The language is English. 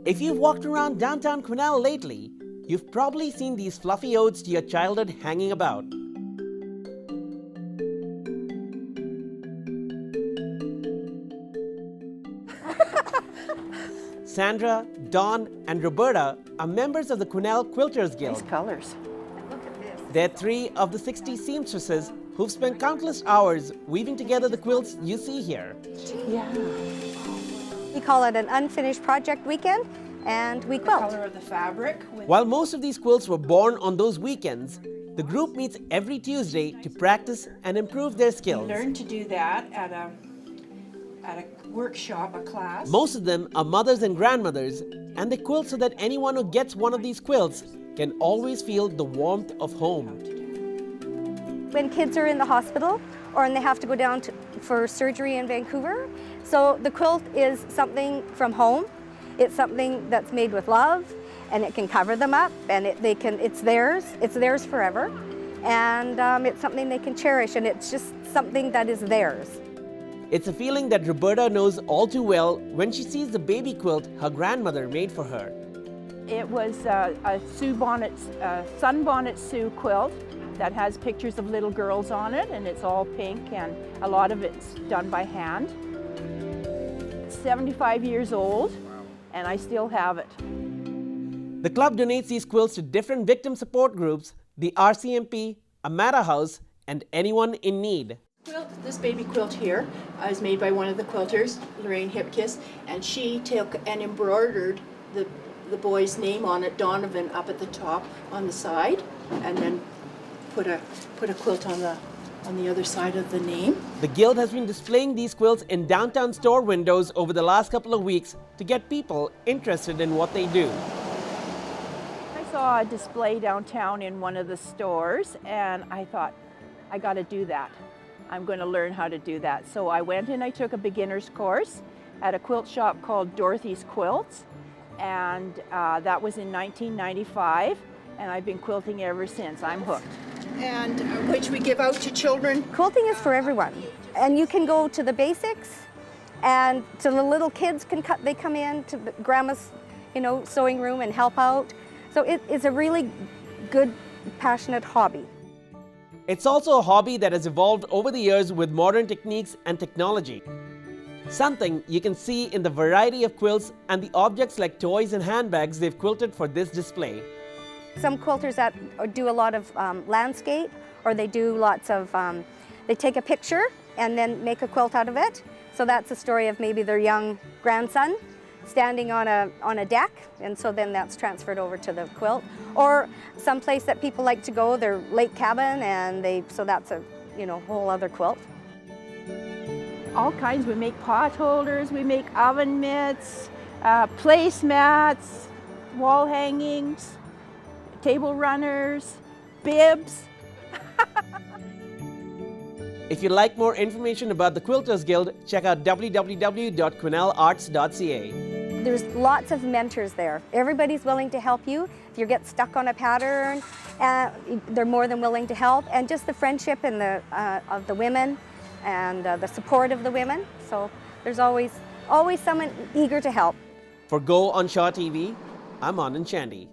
If you've walked around downtown Quesnel lately, you've probably seen these fluffy odes to your childhood hanging about. Sandra, Dawn, and Roberta are members of the Quesnel Quilters Guild. Nice colors. Look at this. They're 3 of the 60 seamstresses who've spent countless hours weaving together the quilts you see here. Yeah. We call it an unfinished project weekend, and we quilt. Color of the fabric. While most of these quilts were born on those weekends, the group meets every Tuesday to practice and improve their skills. Learn to do that at a workshop, a class. Most of them are mothers and grandmothers, and they quilt so that anyone who gets one of these quilts can always feel the warmth of home. When kids are in the hospital or when they have to go down for surgery in Vancouver, so the quilt is something from home. It's something that's made with love, and it can cover them up, and it's theirs forever, and it's something they can cherish, and it's just something that is theirs. It's a feeling that Roberta knows all too well when she sees the baby quilt her grandmother made for her. It was a sunbonnet Sioux quilt that has pictures of little girls on it, and it's all pink, and a lot of it's done by hand. It's 75 years old, and I still have it. The club donates these quilts to different victim support groups, the RCMP, Amata House, and anyone in need. This baby quilt here is made by one of the quilters, Lorraine Hipkiss, and she took and embroidered the boy's name on it, Donovan, up at the top on the side, and then put a quilt on the other side of the name. The Guild has been displaying these quilts in downtown store windows over the last couple of weeks to get people interested in what they do. I saw a display downtown in one of the stores, and I thought, I got to do that. I'm going to learn how to do that. So I went and I took a beginner's course at a quilt shop called Dorothy's Quilts, and that was in 1995, and I've been quilting ever since. I'm hooked. And which we give out to children. Quilting is for everyone, and you can go to the basics, and to the little kids they come in to the grandma's, sewing room and help out. So it is a really good, passionate hobby. It's also a hobby that has evolved over the years with modern techniques and technology. Something you can see in the variety of quilts and the objects like toys and handbags they've quilted for this display. Some quilters that do a lot of landscape, or they do lots of, they take a picture and then make a quilt out of it. So that's a story of maybe their young grandson standing on a deck, and so then that's transferred over to the quilt. Or some place that people like to go, their lake cabin, and so that's a whole other quilt. All kinds. We make pot holders, we make oven mitts, placemats, wall hangings, table runners, bibs. If you'd like more information about the Quilters Guild, check out www.quesnelarts.ca. There's lots of mentors there. Everybody's willing to help you. If you get stuck on a pattern, they're more than willing to help. And just the friendship and of the women and the support of the women. So there's always someone eager to help. For Go on Shaw TV, I'm Anand Chandy.